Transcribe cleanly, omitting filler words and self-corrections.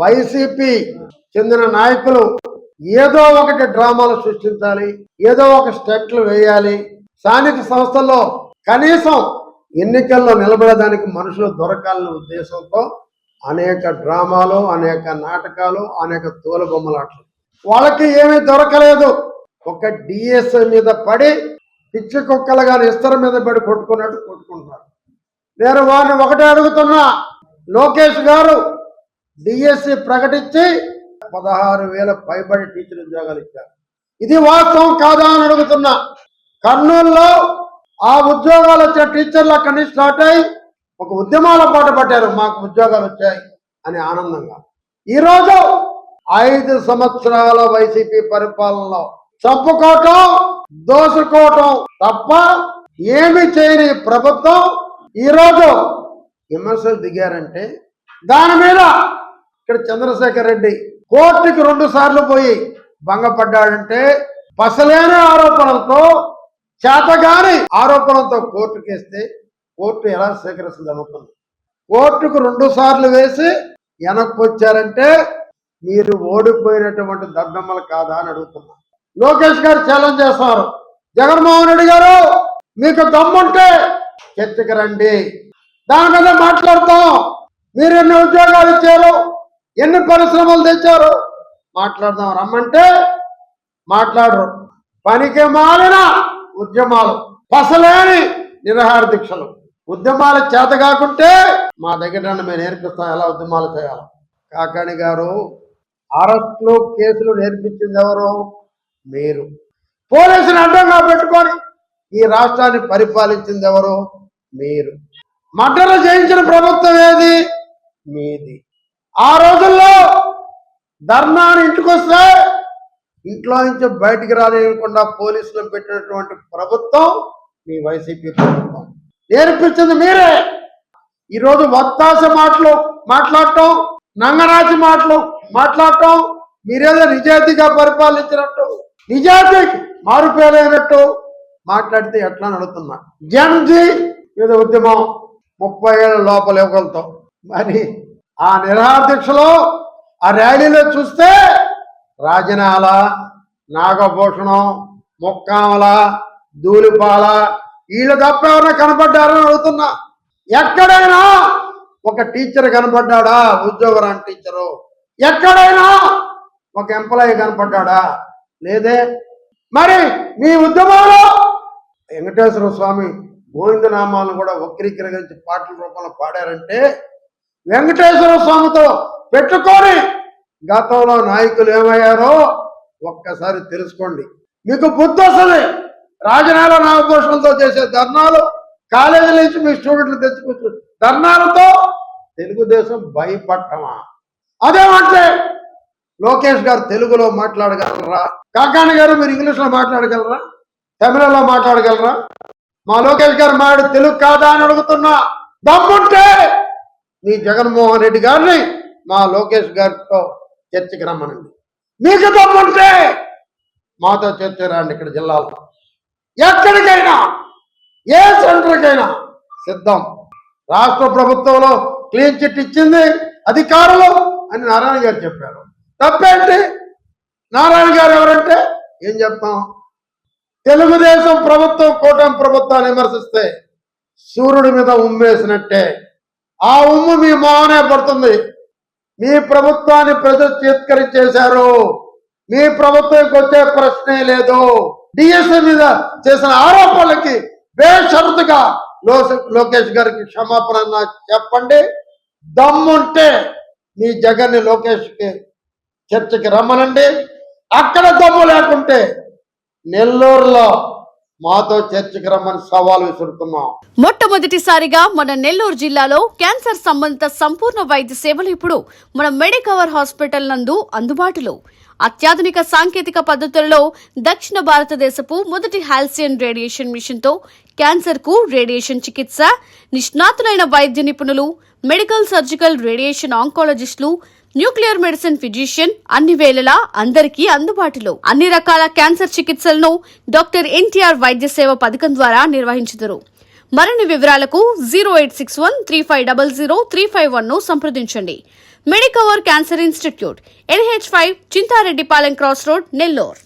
YCP చెందిన నాయకులు ఏదో ఒకటి డ్రామాలు సృష్టించాలి, ఏదో ఒక స్టెప్లు వేయాలి. స్థానిక సంస్థల్లో కనీసం ఎన్నికల్లో నిలబడడానికి మనుషులు దొరకాలనే ఉద్దేశంతో అనేక డ్రామాలు, అనేక నాటకాలు, అనేక తోలుబొమ్మలాటలు. వాళ్ళకి ఏమీ దొరకలేదు. ఒక డిఎస్ఐ మీద పడి పిచ్చి కుక్కలుగా ఇస్తర మీద పడి కొట్టుకున్నట్టు కొట్టుకుంటున్నారు. నేను వారిని ఒకటే అడుగుతున్నా, లోకేష్ గారు డిఎస్సి ప్రకటించి 16,000 పైబడి టీచర్ ఉద్యోగాలు ఇచ్చారు. ఇది వాస్తవం కాదా అని అడుగుతున్నా. కర్నూలులో ఆ ఉద్యోగాలు వచ్చే టీచర్లు అక్కడి నుంచి స్టార్ట్ అయ్యి ఒక ఉద్యమాల పాట పట్టారు, మాకు ఉద్యోగాలు వచ్చాయి అని ఆనందంగా. ఈరోజు 5 సంవత్సరాల వైసీపీ పరిపాలనలో చంపుకోవటం, దోసుకోవటం తప్ప ఏమి చేయని ప్రభుత్వం ఈరోజు విమర్శలు దిగారంటే దాని మీద ఇక్కడ చంద్రశేఖర్ రెడ్డి కోర్టుకి 2 సార్లు పోయి భంగపడ్డాడంటే పసలేని ఆరోపణలతో, చేతగాని ఆరోపణలతో కోర్టుకి వేస్తే కోర్టు ఎలా స్వీకరిస్తుంది అనుకుంది. కోర్టుకు 2 సార్లు వేసి వెనక్కి వచ్చారంటే మీరు ఓడిపోయినటువంటి దద్దమ్మలు కాదా అని అడుగుతున్నా. లోకేష్ గారు ఛాలెంజ్ చేస్తున్నారు, జగన్మోహన్ రెడ్డి గారు మీకు దమ్ముంటే చర్చకి రండి, దాని మీద మాట్లాడతాం. మీరు ఎన్ని ఉద్యోగాలు ఇచ్చారు, ఎన్ని పరిశ్రమలు తెచ్చారు మాట్లాడదాం. రమ్మంటే మాట్లాడరు. పనికి మాలిన ఉద్యమాలు, పసలేని నిరాహార దీక్షలు. ఉద్యమాలు చేత కాకుంటే మా దగ్గర మేము నేర్పిస్తాం ఎలా ఉద్యమాలు చేయాలి. కాకాణి గారు అరెస్టులు, కేసులు నేర్పించింది ఎవరు? మీరు. పోలీసుని అడ్డంగా పెట్టుకొని ఈ రాష్ట్రాన్ని పరిపాలించింది ఎవరు? మీరు. మర్డర్లు చేయించిన ప్రభుత్వం ఏది? మీది. ఆ రోజుల్లో ధర్నాన్ని ఇంటికి వస్తే ఇంట్లో నుంచి బయటికి రాలేకుండా పోలీసులు పెట్టినటువంటి ప్రభుత్వం మీ వైసీపీ ప్రభుత్వం. నేర్పించింది మీరే. ఈరోజు వత్తాస మాటలు మాట్లాడటం, నంగరాజు మాటలు మాట్లాడటం, మీరేదో నిజాయితీగా పరిపాలించినట్టు, నిజాయితీకి మారుపేరైనట్టు మాట్లాడితే ఎట్లా నడుతున్నా. జన్జీ మీద ఉద్యమం 30 ఏళ్ళ లోపల యువకులతో, మరి ఆ నిరాహార దీక్షలో ఆ ర్యాలీలో చూస్తే రాజనాల, నాగభూషణం, ముక్కామల, ధూళిపాల వీళ్ళు తప్ప ఎవరైనా కనపడ్డారని అడుగుతున్నా. ఎక్కడైనా ఒక టీచర్ కనపడ్డా? ఉద్యోగరాని టీచరు. ఎక్కడైనా ఒక ఎంప్లాయీ కనపడ్డా? లేదే. మరి మీ ఉద్యమంలో వెంకటేశ్వర స్వామి గోవిందనామాలను కూడా వక్రీకరించి పాటల రూపంలో పాడారంటే వెంకటేశ్వర స్వామితో పెట్టుకొని గతంలో నాయకులు ఏమయ్యారో ఒక్కసారి తెలుసుకోండి. మీకు బుద్ధి వస్తుంది. రాజనాల, నాగభూషణంతో చేసే ధర్నాలు, కాలేజీల నుంచి మీ స్టూడెంట్లు తెచ్చుకోవచ్చు ధర్నాలతో తెలుగుదేశం భయపడటమా? అదేమంటే లోకేష్ గారు తెలుగులో మాట్లాడగలరా? కాకాణి గారు మీరు ఇంగ్లీష్లో మాట్లాడగలరా? తమిళలో మాట్లాడగలరా? మా లోకేష్ గారు మాట్లాడు తెలుగు కాదా అని అడుగుతున్నా. దమ్ముంటే మీ జగన్మోహన్ రెడ్డి గారిని మా లోకేష్ గారితో చర్చకి రమ్మనండి. మీకు దమ్ముంటే మాతో చర్చ రండి. ఇక్కడ జిల్లాలో ఎక్కడికైనా, ఏ సెంటర్కైనా సిద్ధం. రాష్ట్ర ప్రభుత్వంలో క్లీన్ చిట్ ఇచ్చింది అధికారులు అని నారాయణ గారు చెప్పారు. తప్పేంటి? నారాయణ గారు ఎవరంటే ఏం చెప్తాం? తెలుగుదేశం ప్రభుత్వం కూటమి ప్రభుత్వాన్ని విమర్శిస్తే సూర్యుడి మీద ఉమ్మేసినట్టే. ఆ ఉమ్ము మీ మోహనే పడుతుంది. మీ ప్రభుత్వాన్ని ప్రజలు చేత్కరించేశారు. మీ ప్రభుత్వంకి వచ్చే ప్రశ్నే లేదు. డిఎస్ఐ మీద చేసిన ఆరోపణలకి బేషరతుగా లోకేష్ గారికి క్షమాపణ చెప్పండి. దమ్ముంటే మీ జగన్ని లోకేష్కి చర్చకి రమ్మనండి. అక్కడ దమ్ము లేకుంటే నెల్లూరులో మాతో చర్చకి రమ్మని సవాల్ విసురుతున్నాం. మొట్టమొదటిసారిగా మన నెల్లూరు జిల్లాలో క్యాన్సర్ సంబంధిత సంపూర్ణ వైద్య సేవలు ఇప్పుడు మన మెడికవర్ హాస్పిటల్ నందు అందుబాటులో. అత్యాధునిక సాంకేతిక పద్ధతులలో దక్షిణ భారతదేశపు మొదటి హాల్సియన్ రేడియేషన్ మిషన్ తో క్యాన్సర్ కు రేడియేషన్ చికిత్స, నిష్ణాతులైన వైద్య నిపుణులు, మెడికల్ సర్జికల్ రేడియేషన్ ఆంకాలజిస్టులు, న్యూక్లియర్ మెడిసిన్ ఫిజిషియన్ అన్ని వేళలా అందరికీ అందుబాటులో. అన్ని రకాల క్యాన్సర్ చికిత్సలను డాక్టర్ ఎన్టీఆర్ వైద్య సేవ పథకం ద్వారా నిర్వహించుతారు. మరిన్ని వివరాలకు 08613500351 ను సంప్రదించండి. Medicover cancer institute, NH5, Chintareddypalem cross road, Nellore.